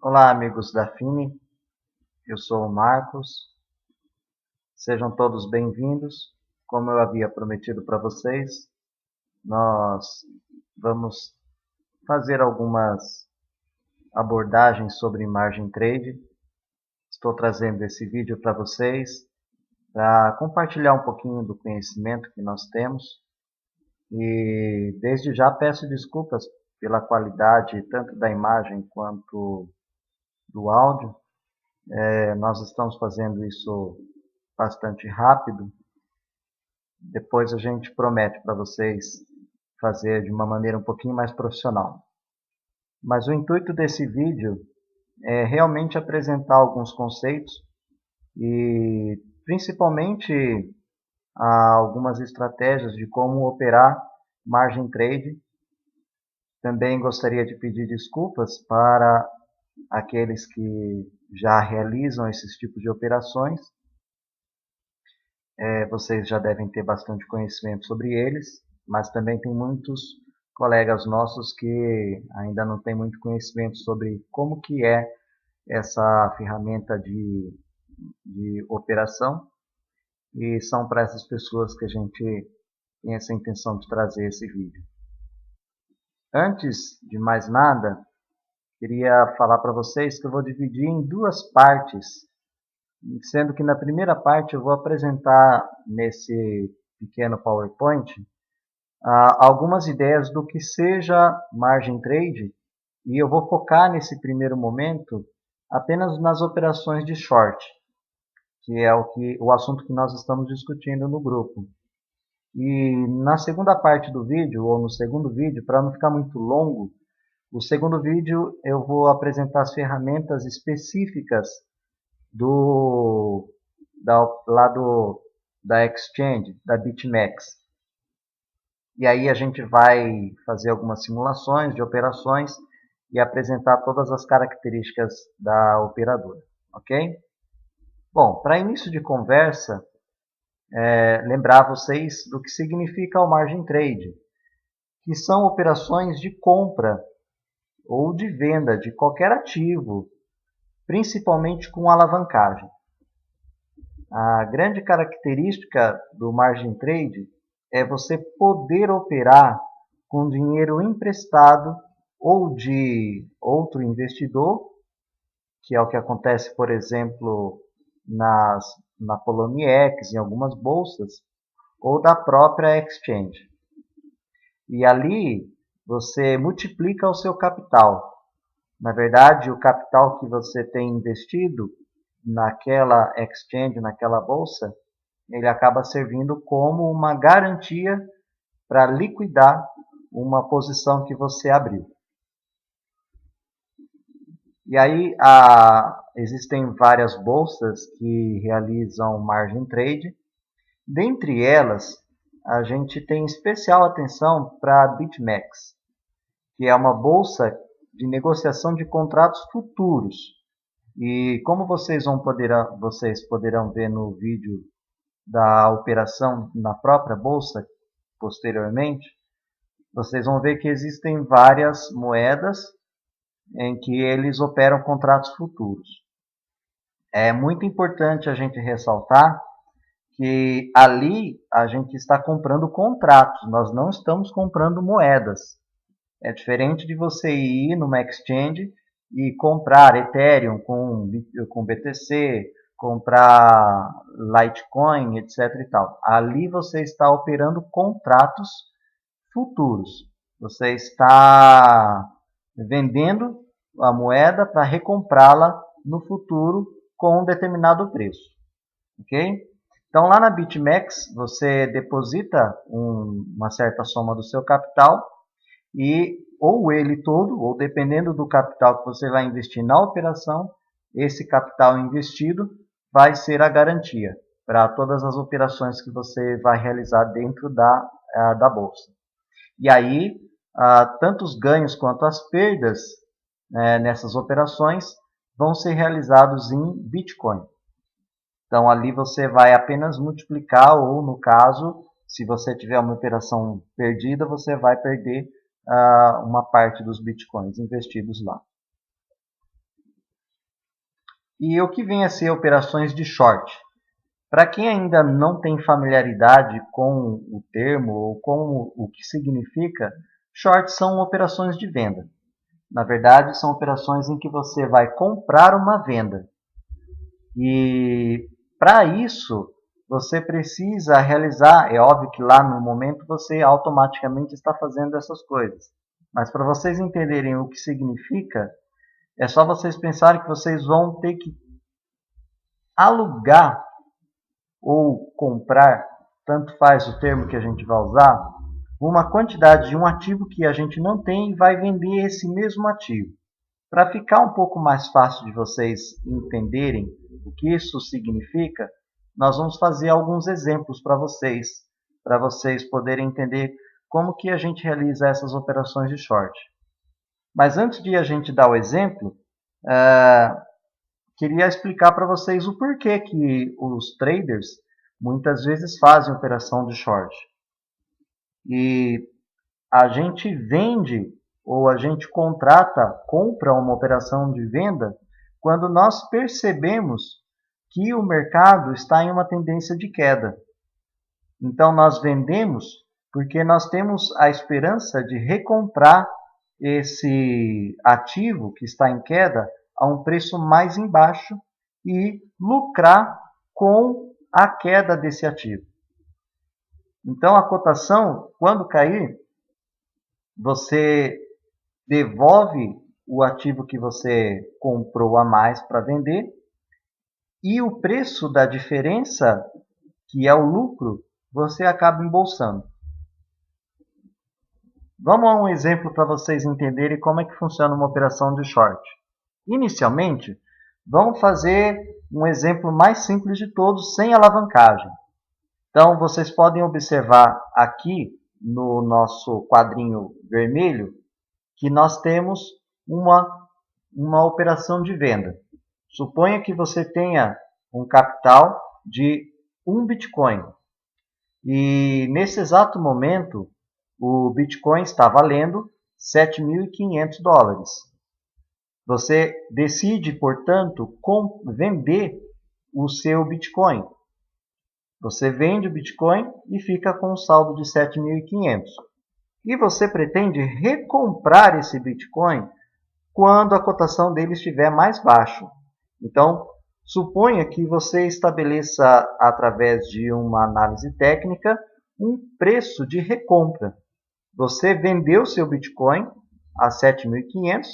Olá, amigos da Fini, eu sou o Marcos. Sejam todos bem-vindos. Como eu havia prometido para vocês, nós vamos fazer algumas abordagens sobre margin trade. Estou trazendo esse vídeo para vocês para compartilhar um pouquinho do conhecimento que nós temos. E desde já peço desculpas pela qualidade tanto da imagem quanto do áudio. Nós estamos fazendo isso bastante rápido. Depois a gente promete para vocês fazer de uma maneira um pouquinho mais profissional. Mas o intuito desse vídeo é realmente apresentar alguns conceitos e principalmente algumas estratégias de como operar margin trade. Também gostaria de pedir desculpas para aqueles que já realizam esses tipos de operações. Vocês já devem ter bastante conhecimento sobre eles, mas também tem muitos colegas nossos que ainda não têm muito conhecimento sobre como que é essa ferramenta de operação, e são para essas pessoas que a gente tem essa intenção de trazer esse vídeo. Antes de mais nada, queria falar para vocês que eu vou dividir em duas partes, sendo que na primeira parte eu vou apresentar nesse pequeno PowerPoint algumas ideias do que seja margin trade, e eu vou focar nesse primeiro momento apenas nas operações de short, que é o assunto que nós estamos discutindo no grupo. E na segunda parte do vídeo, ou no segundo vídeo, para não ficar muito longo, o segundo vídeo eu vou apresentar as ferramentas específicas da Exchange, da BitMEX. E aí a gente vai fazer algumas simulações de operações e apresentar todas as características da operadora, ok? Bom, para início de conversa, lembrar vocês do que significa o margin trade, que são operações de compra ou de venda de qualquer ativo, principalmente com alavancagem. A grande característica do margin trade é você poder operar com dinheiro emprestado ou de outro investidor, que é o que acontece, por exemplo, na Poloniex, em algumas bolsas, ou da própria exchange. E ali você multiplica o seu capital. Na verdade, o capital que você tem investido naquela exchange, naquela bolsa, ele acaba servindo como uma garantia para liquidar uma posição que você abriu. E aí existem várias bolsas que realizam margin trade. Dentre elas, a gente tem especial atenção para a BitMEX, que é uma bolsa de negociação de contratos futuros. E como vocês poderão ver no vídeo da operação na própria bolsa posteriormente, vocês vão ver que existem várias moedas em que eles operam contratos futuros. É muito importante a gente ressaltar que ali a gente está comprando contratos, nós não estamos comprando moedas. É diferente de você ir numa exchange e comprar Ethereum com BTC, comprar Litecoin, etc. e tal. Ali você está operando contratos futuros. Você está vendendo a moeda para recomprá-la no futuro com um determinado preço. Ok? Então lá na BitMEX você deposita uma certa soma do seu capital e ou ele todo, ou dependendo do capital que você vai investir na operação, esse capital investido vai ser a garantia para todas as operações que você vai realizar dentro da bolsa. E aí, tanto os ganhos quanto as perdas nessas operações vão ser realizados em Bitcoin. Então, ali você vai apenas multiplicar, ou no caso, se você tiver uma operação perdida, você vai perder uma parte dos Bitcoins investidos lá. e o que vem a ser operações de short. Para quem ainda não tem familiaridade com o termo ou com o que significa, shorts são operações de venda. Na verdade, são operações em que você vai comprar uma venda. E para isso, você precisa realizar, é óbvio que lá no momento você automaticamente está fazendo essas coisas. Mas para vocês entenderem o que significa, é só vocês pensarem que vocês vão ter que alugar ou comprar, tanto faz o termo que a gente vai usar, uma quantidade de um ativo que a gente não tem e vai vender esse mesmo ativo. Para ficar um pouco mais fácil de vocês entenderem o que isso significa, nós vamos fazer alguns exemplos para vocês poderem entender como que a gente realiza essas operações de short. Mas antes de a gente dar o exemplo, queria explicar para vocês o porquê que os traders muitas vezes fazem operação de short. E a gente vende ou a gente compra uma operação de venda quando nós percebemos que o mercado está em uma tendência de queda. Então nós vendemos porque nós temos a esperança de recomprar esse ativo que está em queda a um preço mais embaixo e lucrar com a queda desse ativo. Então a cotação, quando cair, você devolve o ativo que você comprou a mais para vender e o preço da diferença, que é o lucro, você acaba embolsando. Vamos a um exemplo para vocês entenderem como é que funciona uma operação de short. Inicialmente, vamos fazer um exemplo mais simples de todos, sem alavancagem. Então, vocês podem observar aqui no nosso quadrinho vermelho que nós temos uma operação de venda. Suponha que você tenha um capital de 1 Bitcoin. E nesse exato momento, o Bitcoin está valendo $7.500. Você decide, portanto, vender o seu Bitcoin. Você vende o Bitcoin e fica com um saldo de 7.500. E você pretende recomprar esse Bitcoin quando a cotação dele estiver mais baixo. Então, suponha que você estabeleça, através de uma análise técnica, um preço de recompra. Você vendeu seu Bitcoin a 7.500,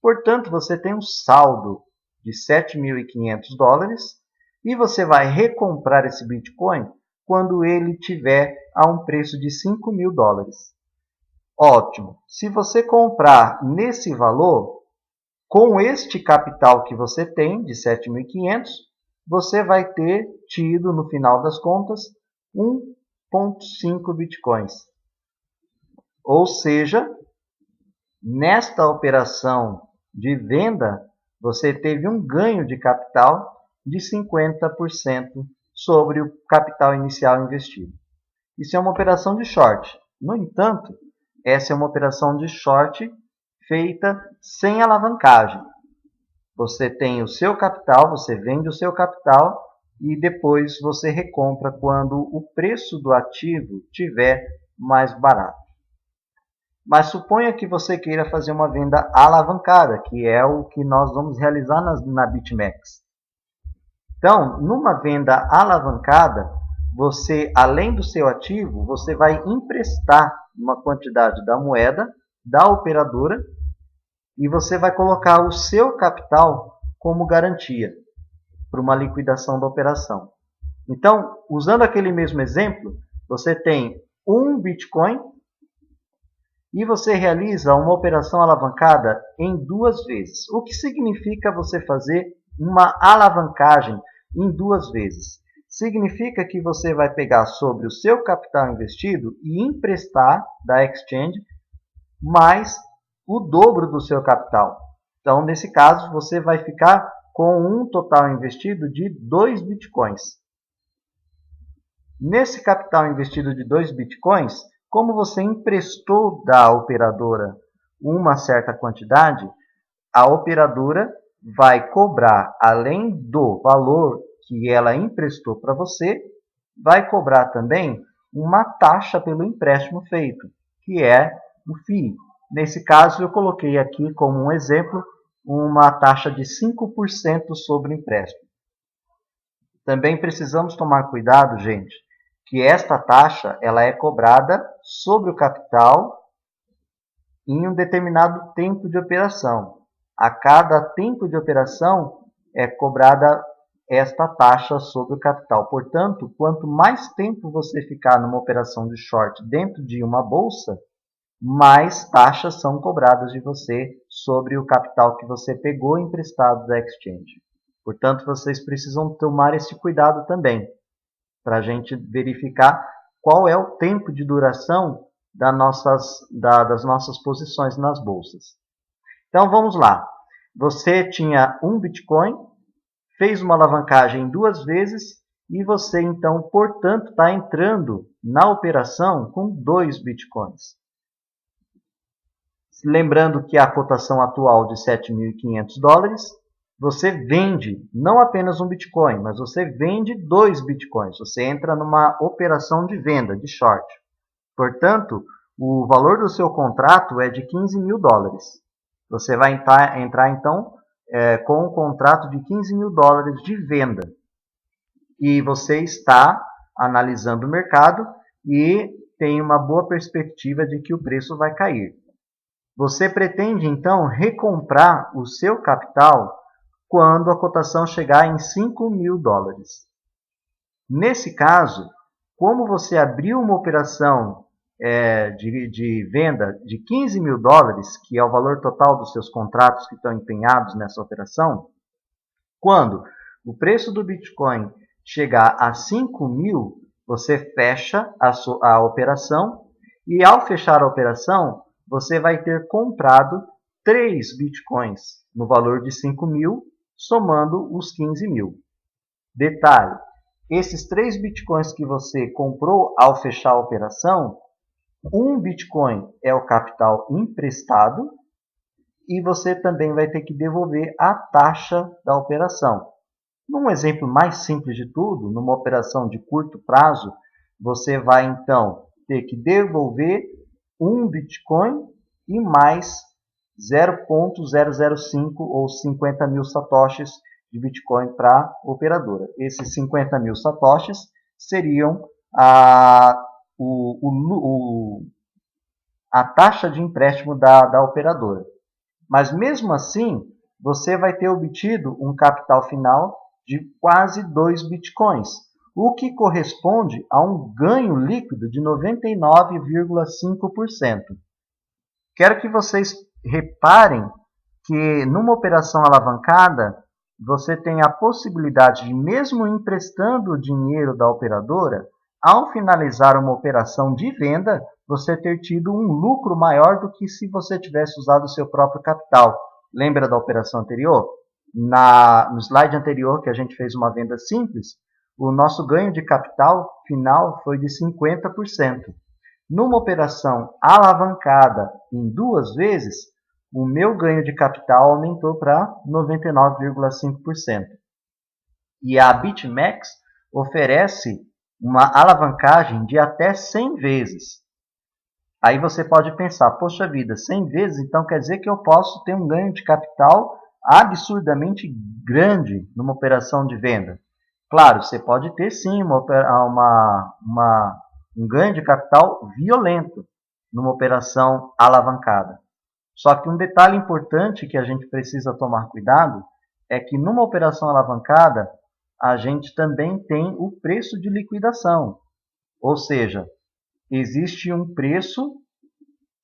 portanto, você tem um saldo de $7.500 e você vai recomprar esse Bitcoin quando ele tiver a um preço de $5.000. Ótimo! Se você comprar nesse valor, com este capital que você tem, de 7.500, você vai ter tido, no final das contas, 1,5 Bitcoins. Ou seja, nesta operação de venda, você teve um ganho de capital de 50% sobre o capital inicial investido. Isso é uma operação de short. No entanto, essa é uma operação de short feita sem alavancagem. Você tem o seu capital, você vende o seu capital e depois você recompra quando o preço do ativo estiver mais barato. Mas suponha que você queira fazer uma venda alavancada, que é o que nós vamos realizar na BitMEX. Então, numa venda alavancada, você, além do seu ativo, você vai emprestar uma quantidade da moeda da operadora e você vai colocar o seu capital como garantia para uma liquidação da operação. Então, usando aquele mesmo exemplo, você tem um Bitcoin e você realiza uma operação alavancada em 2 vezes. O que significa você fazer uma alavancagem em 2 vezes? Significa que você vai pegar sobre o seu capital investido e emprestar da exchange mais o dobro do seu capital. Então, nesse caso, você vai ficar com um total investido de 2 Bitcoins. Nesse capital investido de 2 Bitcoins, como você emprestou da operadora uma certa quantidade, a operadora vai cobrar, além do valor que ela emprestou para você, vai cobrar também uma taxa pelo empréstimo feito, que é o FII. Nesse caso, eu coloquei aqui como um exemplo uma taxa de 5% sobre o empréstimo. Também precisamos tomar cuidado, gente, que esta taxa ela é cobrada sobre o capital em um determinado tempo de operação. A cada tempo de operação é cobrada esta taxa sobre o capital. Portanto, quanto mais tempo você ficar numa operação de short dentro de uma bolsa, mais taxas são cobradas de você sobre o capital que você pegou emprestado da exchange. Portanto, vocês precisam tomar esse cuidado também, para a gente verificar qual é o tempo de duração das nossas posições nas bolsas. Então, vamos lá. Você tinha um Bitcoin, fez uma alavancagem 2 vezes e você, então, portanto, está entrando na operação com 2 Bitcoins. Lembrando que a cotação atual de $7.500, você vende não apenas um Bitcoin, mas você vende 2 Bitcoins. Você entra numa operação de venda, de short. Portanto, o valor do seu contrato é de $15.000. Você vai entrar então, com um contrato de $15.000 de venda. E você está analisando o mercado e tem uma boa perspectiva de que o preço vai cair. Você pretende, então, recomprar o seu capital quando a cotação chegar em $5.000. Nesse caso, como você abriu uma operação de venda de $15.000, que é o valor total dos seus contratos que estão empenhados nessa operação, quando o preço do Bitcoin chegar a 5.000, você fecha a operação e, ao fechar a operação, você vai ter comprado 3 Bitcoins no valor de 5.000, somando os 15.000. Detalhe, esses 3 Bitcoins que você comprou ao fechar a operação, um Bitcoin é o capital emprestado e você também vai ter que devolver a taxa da operação. Num exemplo mais simples de tudo, numa operação de curto prazo, você vai então ter que devolver um Bitcoin e mais 0.005 ou 50.000 satoshis de Bitcoin para a operadora. Esses 50.000 satoshis seriam a taxa de empréstimo da operadora. Mas mesmo assim, você vai ter obtido um capital final de quase 2 Bitcoins, o que corresponde a um ganho líquido de 99,5%. Quero que vocês reparem que numa operação alavancada, você tem a possibilidade de, mesmo emprestando o dinheiro da operadora, ao finalizar uma operação de venda, você ter tido um lucro maior do que se você tivesse usado o seu próprio capital. Lembra da operação anterior? No slide anterior, que a gente fez uma venda simples, o nosso ganho de capital final foi de 50%. Numa operação alavancada em 2 vezes, o meu ganho de capital aumentou para 99,5%. E a BitMEX oferece uma alavancagem de até 100 vezes. Aí você pode pensar, poxa vida, 100 vezes, então quer dizer que eu posso ter um ganho de capital absurdamente grande numa operação de venda. Claro, você pode ter sim um ganho de capital violento numa operação alavancada. Só que um detalhe importante que a gente precisa tomar cuidado é que numa operação alavancada, a gente também tem o preço de liquidação. Ou seja, existe um preço,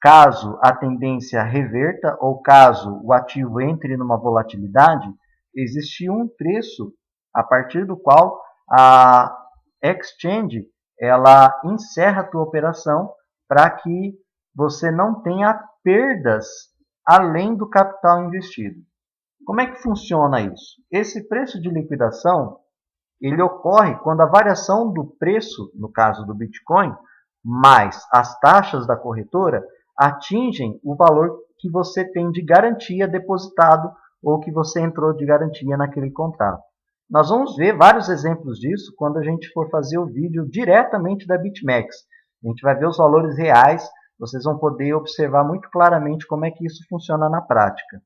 caso a tendência reverta ou caso o ativo entre numa volatilidade, existe um preço a partir do qual a exchange ela encerra a tua operação para que você não tenha perdas além do capital investido. Como é que funciona isso? Esse preço de liquidação ele ocorre quando a variação do preço, no caso do Bitcoin, mais as taxas da corretora, atingem o valor que você tem de garantia depositado ou que você entrou de garantia naquele contrato. Nós vamos ver vários exemplos disso quando a gente for fazer o vídeo diretamente da BitMEX. A gente vai ver os valores reais, vocês vão poder observar muito claramente como é que isso funciona na prática.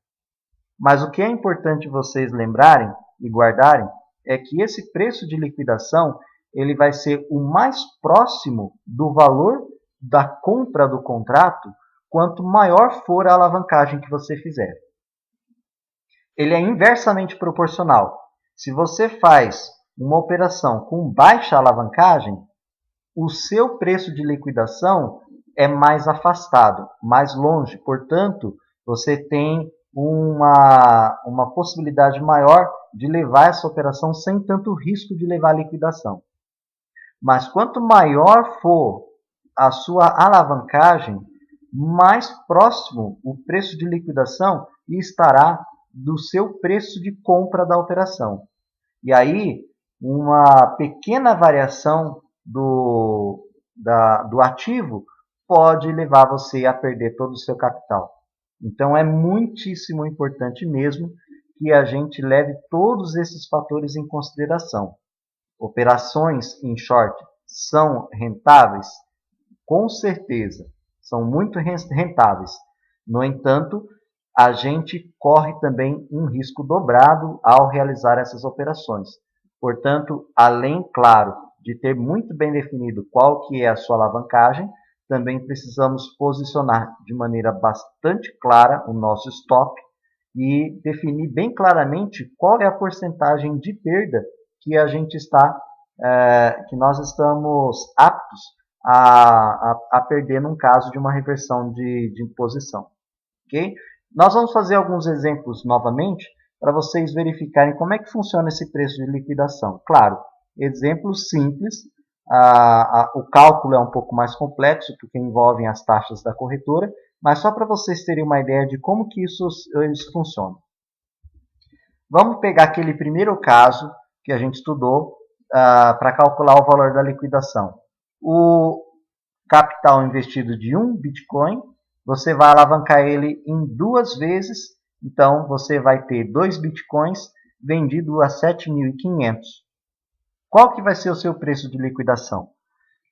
Mas o que é importante vocês lembrarem e guardarem é que esse preço de liquidação ele vai ser o mais próximo do valor da compra do contrato quanto maior for a alavancagem que você fizer. Ele é inversamente proporcional. Se você faz uma operação com baixa alavancagem, o seu preço de liquidação é mais afastado, mais longe. Portanto, você tem uma possibilidade maior de levar essa operação sem tanto risco de levar a liquidação. Mas quanto maior for a sua alavancagem, mais próximo o preço de liquidação estará do seu preço de compra da operação. E aí, uma pequena variação do ativo pode levar você a perder todo o seu capital. Então, é muitíssimo importante mesmo que a gente leve todos esses fatores em consideração. Operações em short são rentáveis? Com certeza, são muito rentáveis. No entanto, a gente corre também um risco dobrado ao realizar essas operações. Portanto, além, claro, de ter muito bem definido qual que é a sua alavancagem, também precisamos posicionar de maneira bastante clara o nosso stop e definir bem claramente qual é a porcentagem de perda que a gente que nós estamos aptos a perder num caso de uma reversão de posição. Okay? Nós vamos fazer alguns exemplos novamente para vocês verificarem como é que funciona esse preço de liquidação. Claro, exemplos simples, o cálculo é um pouco mais complexo porque envolve as taxas da corretora, mas só para vocês terem uma ideia de como que isso funciona. Vamos pegar aquele primeiro caso que a gente estudou para calcular o valor da liquidação. O capital investido de 1 Bitcoin, você vai alavancar ele em 2 vezes, então você vai ter 2 Bitcoins vendido a 7.500. Qual que vai ser o seu preço de liquidação?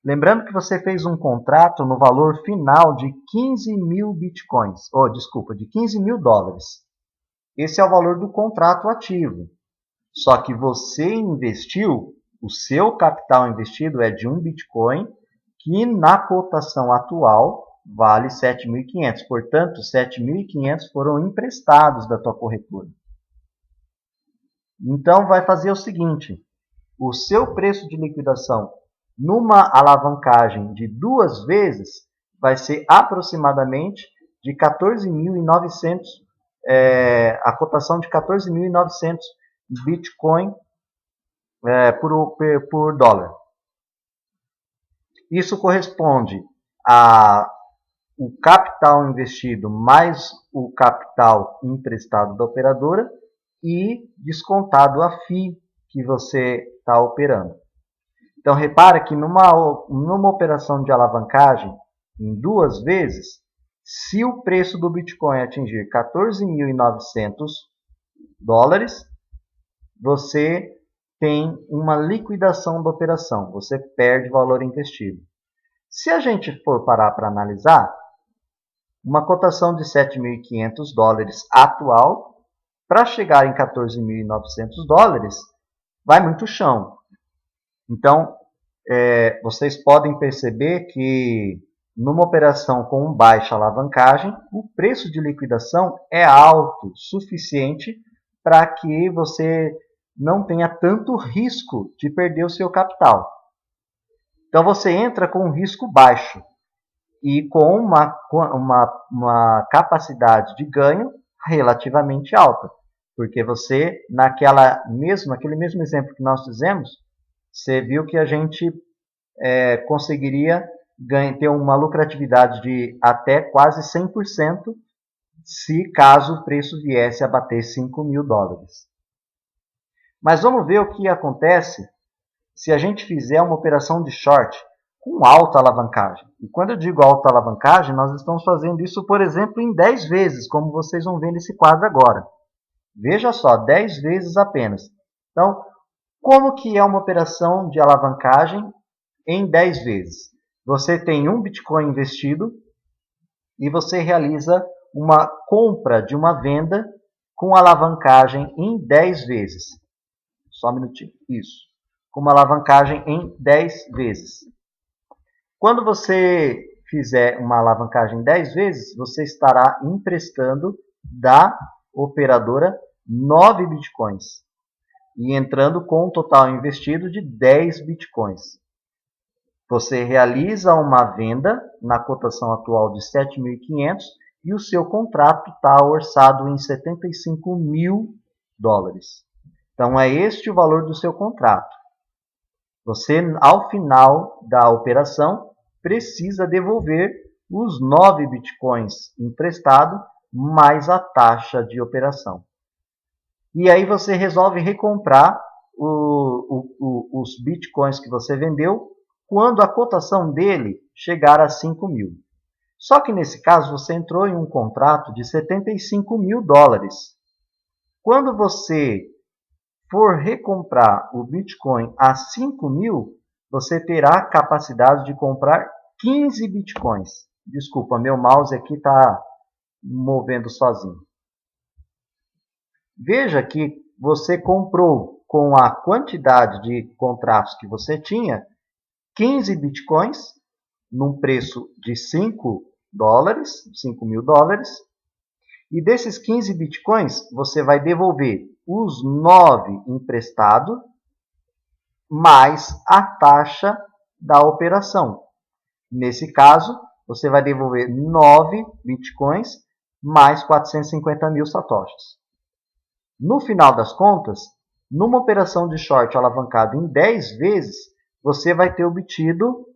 Lembrando que você fez um contrato no valor final de 15.000 Bitcoins, de 15.000 dólares. Esse é o valor do contrato ativo. Só que você investiu, o seu capital investido é de 1 Bitcoin, que na cotação atual vale 7.500. Portanto, 7.500 foram emprestados da tua corretora. Então, vai fazer o seguinte, o seu preço de liquidação numa alavancagem de 2 vezes vai ser aproximadamente de 14.900, a cotação de 14.900 Bitcoin por dólar. Isso corresponde o capital investido mais o capital emprestado da operadora e descontado a FII que você está operando. Então, repara que numa operação de alavancagem em 2 vezes, se o preço do Bitcoin atingir 14.900 dólares, você tem uma liquidação da operação, você perde valor investido. Se a gente for parar para analisar, uma cotação de 7.500 dólares atual, para chegar em 14.900 dólares, vai muito chão. Então, vocês podem perceber que numa operação com baixa alavancagem, o preço de liquidação é alto, suficiente para que você não tenha tanto risco de perder o seu capital. Então você entra com um risco baixo e com uma capacidade de ganho relativamente alta. Porque você, naquele mesmo exemplo que nós fizemos, você viu que a gente conseguiria ter uma lucratividade de até quase 100% se caso o preço viesse a bater 5.000 dólares. Mas vamos ver o que acontece se a gente fizer uma operação de short com alta alavancagem. E quando eu digo alta alavancagem, nós estamos fazendo isso, por exemplo, em 10 vezes, como vocês vão ver nesse quadro agora. Veja só, 10 vezes apenas. Então, como que é uma operação de alavancagem em 10 vezes? Você tem um Bitcoin investido e você realiza uma compra de uma venda com alavancagem em 10 vezes. Só um minutinho. Isso. Com uma alavancagem em 10 vezes. Quando você fizer uma alavancagem 10 vezes, você estará emprestando da operadora 9 bitcoins e entrando com um total investido de 10 bitcoins. Você realiza uma venda na cotação atual de 7.500 e o seu contrato está orçado em 75 mil dólares. Então, é este o valor do seu contrato. Você, ao final da operação, precisa devolver os 9 bitcoins emprestados mais a taxa de operação. E aí você resolve recomprar os bitcoins que você vendeu quando a cotação dele chegar a 5 mil. Só que nesse caso você entrou em um contrato de 75 mil dólares. Quando você for recomprar o Bitcoin a 5 mil, você terá capacidade de comprar 15 Bitcoins. Desculpa, meu mouse aqui está movendo sozinho. Veja que você comprou com a quantidade de contratos que você tinha, 15 Bitcoins, num preço de 5 mil dólares, e desses 15 Bitcoins, você vai devolver os 9 emprestados, mais a taxa da operação. Nesse caso, você vai devolver 9 Bitcoins, mais 450 mil satoshis. No final das contas, numa operação de short alavancado em 10 vezes, você vai ter obtido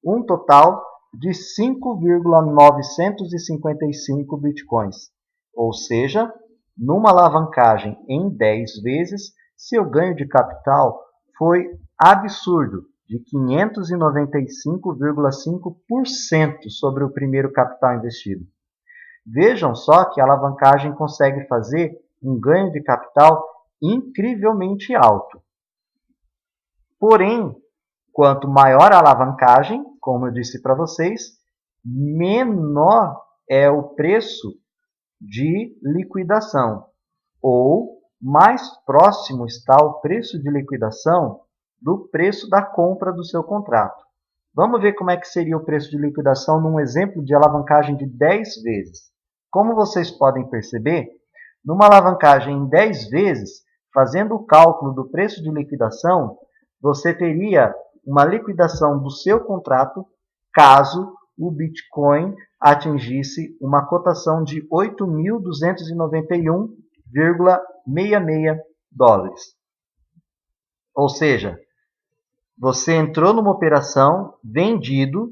um total de 5,955 bitcoins. Ou seja, numa alavancagem em 10 vezes, seu ganho de capital foi absurdo, de 595,5% sobre o primeiro capital investido. Vejam só que a alavancagem consegue fazer um ganho de capital incrivelmente alto. Porém, quanto maior a alavancagem, como eu disse para vocês, menor é o preço de liquidação, ou mais próximo está o preço de liquidação do preço da compra do seu contrato. Vamos ver como é que seria o preço de liquidação num exemplo de alavancagem de 10 vezes. Como vocês podem perceber, numa alavancagem em 10 vezes, fazendo o cálculo do preço de liquidação, você teria uma liquidação do seu contrato caso o Bitcoin atingisse uma cotação de 8.291,66 dólares. Ou seja, você entrou numa operação vendido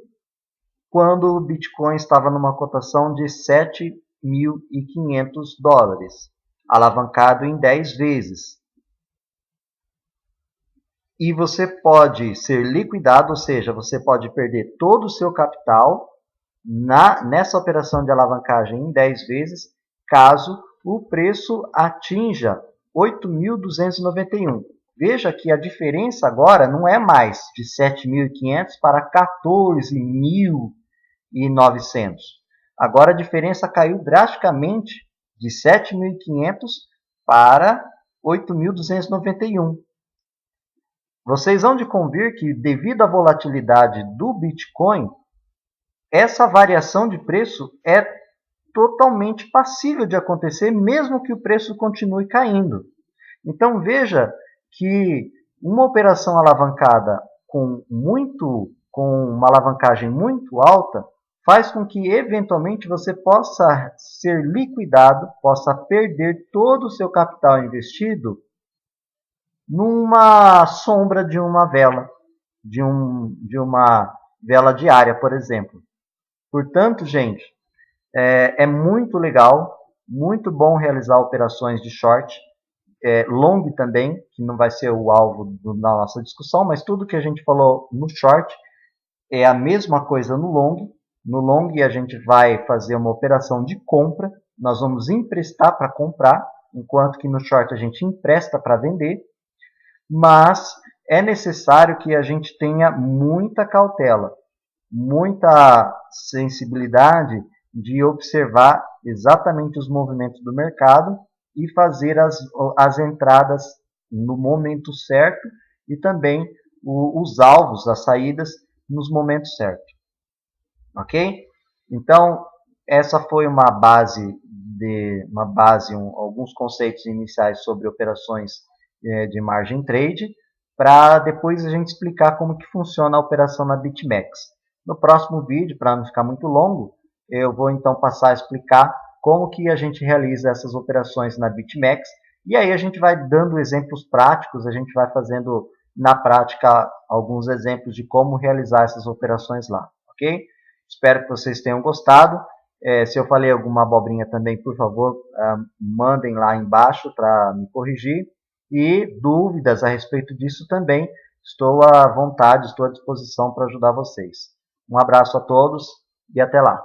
quando o Bitcoin estava numa cotação de 7.500 dólares, alavancado em 10 vezes. E você pode ser liquidado, ou seja, você pode perder todo o seu capital nessa operação de alavancagem em 10 vezes, caso o preço atinja 8.291. Veja que a diferença agora não é mais de 7.500 para 14.900. Agora a diferença caiu drasticamente de 7.500 para 8.291. Vocês vão de convir que, devido à volatilidade do Bitcoin, essa variação de preço é totalmente passível de acontecer, mesmo que o preço continue caindo. Então veja que uma operação alavancada com uma alavancagem muito alta faz com que eventualmente você possa ser liquidado, possa perder todo o seu capital investido numa sombra de uma vela, de uma vela diária, por exemplo. Portanto, gente, é muito legal, muito bom realizar operações de short, long também, que não vai ser o alvo da nossa discussão, mas tudo que a gente falou no short é a mesma coisa no long. No long a gente vai fazer uma operação de compra, nós vamos emprestar para comprar, enquanto que no short a gente empresta para vender, mas é necessário que a gente tenha muita cautela, muita sensibilidade de observar exatamente os movimentos do mercado e fazer as entradas no momento certo e também os alvos, as saídas nos momentos certos. Ok? Então, essa foi alguns conceitos iniciais sobre operações de margin trade, para depois a gente explicar como que funciona a operação na BitMEX. No próximo vídeo, para não ficar muito longo, eu vou então passar a explicar como que a gente realiza essas operações na BitMEX, e aí a gente vai dando exemplos práticos, a gente vai fazendo na prática alguns exemplos de como realizar essas operações lá, ok? Espero que vocês tenham gostado. Se eu falei alguma abobrinha também, por favor, mandem lá embaixo para me corrigir. E dúvidas a respeito disso também, estou à vontade, estou à disposição para ajudar vocês. Um abraço a todos e até lá.